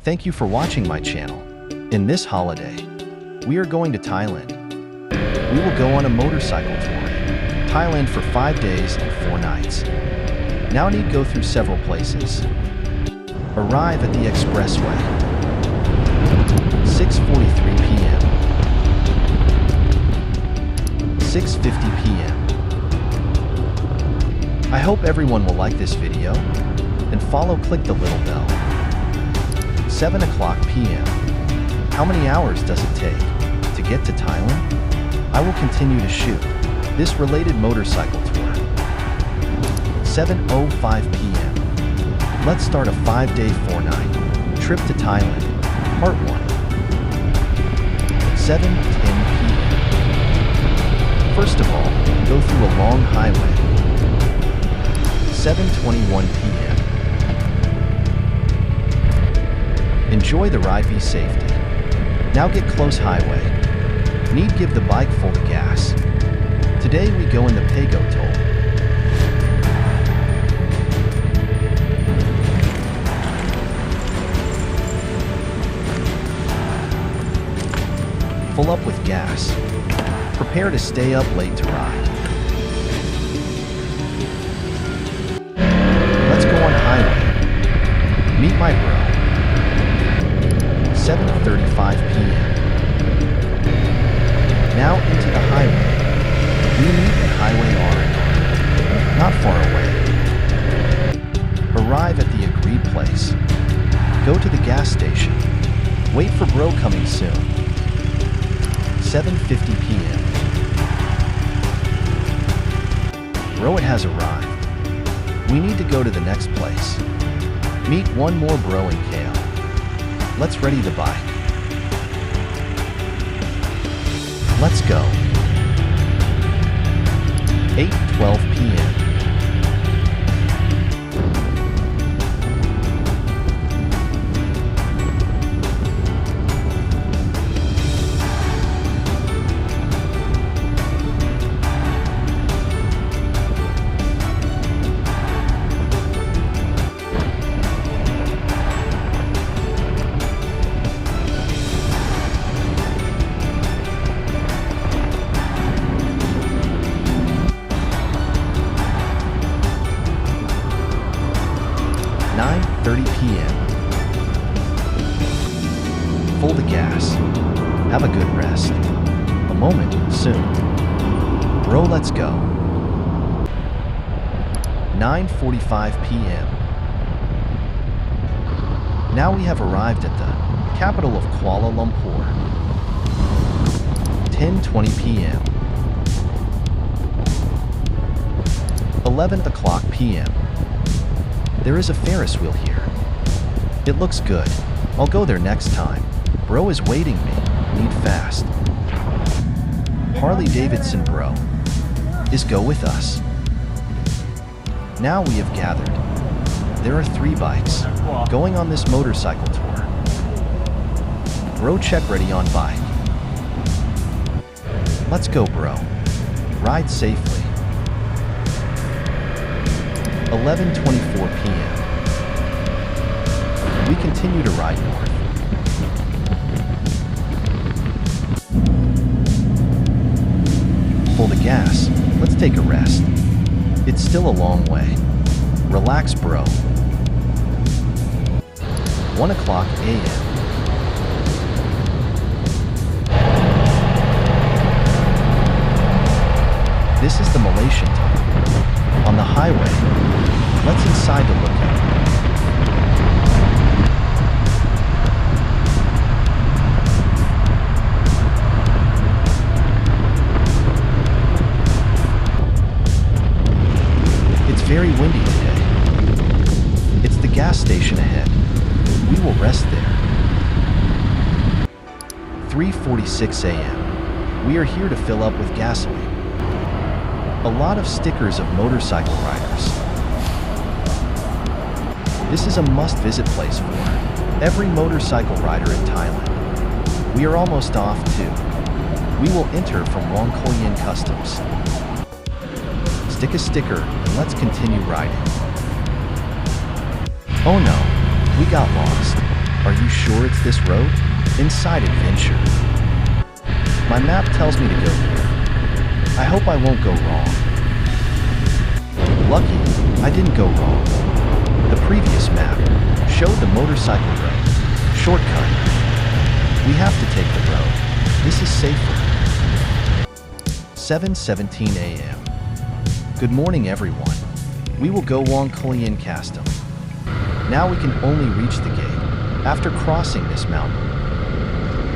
Thank you for watching my channel. In this holiday, we are going to Thailand. We will go on a motorcycle tour in Thailand for 5 days and 4 nights. Now need go through several places. Arrive at the expressway. 6:43 p.m. 6:50 p.m. I hope everyone will like this video and click the little bell. 7 o'clock p.m. How many hours does it take to get to Thailand? I will continue to shoot this related motorcycle tour. 7:05 p.m. Let's start a 5-day 4-night trip to Thailand, part 1. 7:10 p.m. First of all, go through a long highway. 7:21 p.m. Enjoy the ride, be safety. Now get close highway. Need give the bike full to gas. Today we go in the Pago toll. Full up with gas. Prepare to stay up late to ride. Let's go on highway. Meet my bro. 7:35 p.m. Now into the highway. We meet at Highway R, not far away. Arrive at the agreed place. Go to the gas station. Wait for bro coming soon. 7:50 p.m. Bro, it has arrived. We need to go to the next place. Meet one more bro in KL. Let's ready the bike. Let's go. 8:12 p.m. p.m. Full the gas. Have a good rest. A moment, soon. Bro, let's go. 9:45 p.m. Now we have arrived at the capital of Kuala Lumpur. 10:20 p.m. 11 o'clock p.m. There is a Ferris wheel here. It looks good. I'll go there next time. Bro is waiting me. Need fast. Harley Davidson bro is go with us. Now we have gathered. There are 3 bikes going on this motorcycle tour. Bro, check ready on bike. Let's go, bro. Ride safely. 11:24 p.m. We continue to ride north. Pull the gas. Let's take a rest. It's still a long way. Relax, bro. 1 o'clock a.m. This is the Malaysian tunnel. On the highway. Let's inside to look at it. It's very windy today. It's the gas station ahead. We will rest there. 3:46 a.m. We are here to fill up with gasoline. A lot of stickers of motorcycle riders. This is a must-visit place for every motorcycle rider in Thailand. We are almost off too. We will enter from Wong Koy Yin Customs. Stick a sticker and let's continue riding. Oh no, we got lost. Are you sure it's this road? Inside Adventure. My map tells me to go here. I hope I won't go wrong. Lucky, I didn't go wrong. The previous map showed the motorcycle road. Shortcut. We have to take the road. This is safer. 7:17 a.m. Good morning, everyone. We will go Wong Kulian Custom. Now we can only reach the gate after crossing this mountain.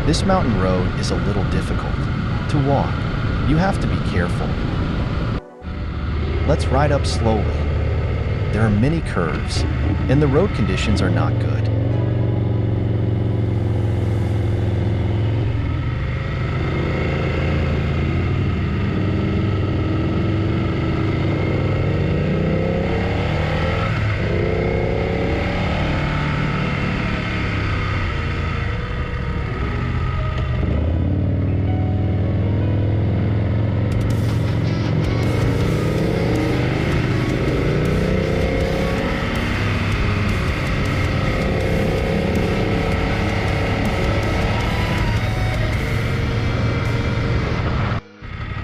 This mountain road is a little difficult to walk. You have to be careful. Let's ride up slowly. There are many curves, and the road conditions are not good.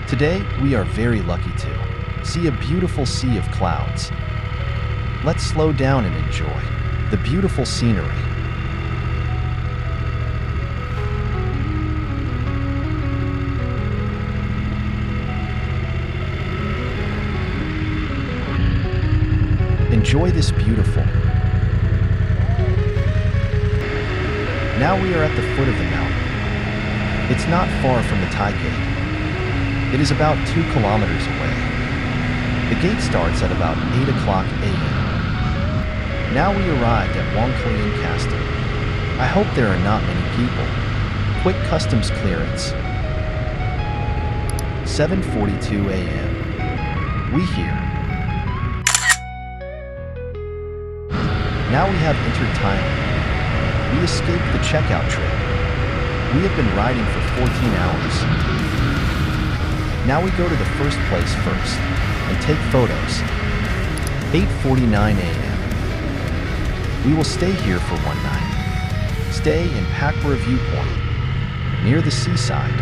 Today, we are very lucky to see a beautiful sea of clouds. Let's slow down and enjoy the beautiful scenery. Enjoy this beautiful. Now we are at the foot of the mountain. It's not far from the Thai gate. It is about 2 kilometers away. The gate starts at about 8 o'clock a.m. Now we arrived at Wong Kulian Custom. I hope there are not many people. Quick customs clearance. 7:42 a.m. We here. Now we have entered Thailand. We escaped the checkout trip. We have been riding for 14 hours. Now we go to the first place first and take photos. 8:49 a.m. We will stay here for one night. Stay in Pakpura Viewpoint, near the seaside.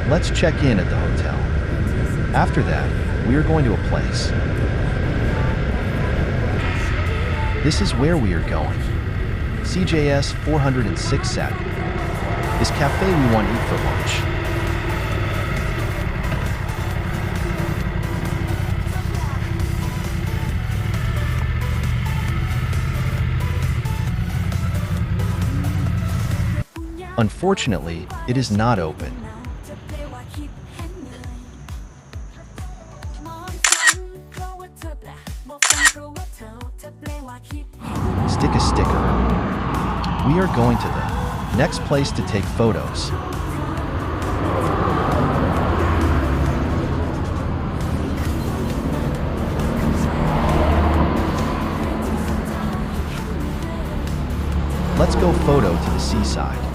Let's check in at the hotel. After that, we are going to a place. This is where we are going. CJS 406 set. This cafe we want to eat for lunch. Unfortunately, it is not open. Stick a sticker. We are going to the next place to take photos. Let's go photo to the seaside. –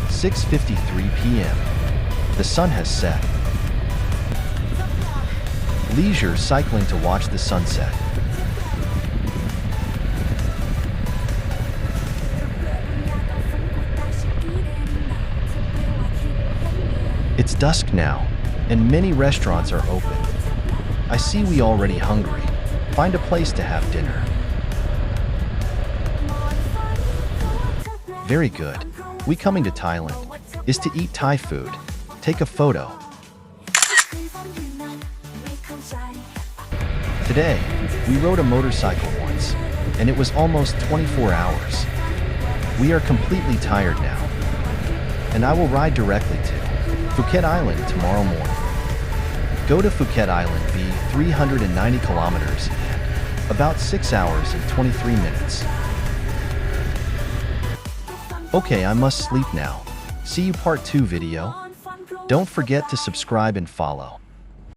6:53 p.m. The sun has set. Leisure cycling to watch the sunset. It's dusk now, and many restaurants are open. I see we already hungry. Find a place to have dinner. Very good. We coming to Thailand is to eat Thai food. Take a photo. Today, we rode a motorcycle once. and it was almost 24 hours. We are completely tired now, and I will ride directly to Phuket Island tomorrow morning. Go to Phuket Island be 390 kilometers and about 6 hours and 23 minutes. Okay, I must sleep now. See you part 2 video. Don't forget to subscribe and follow.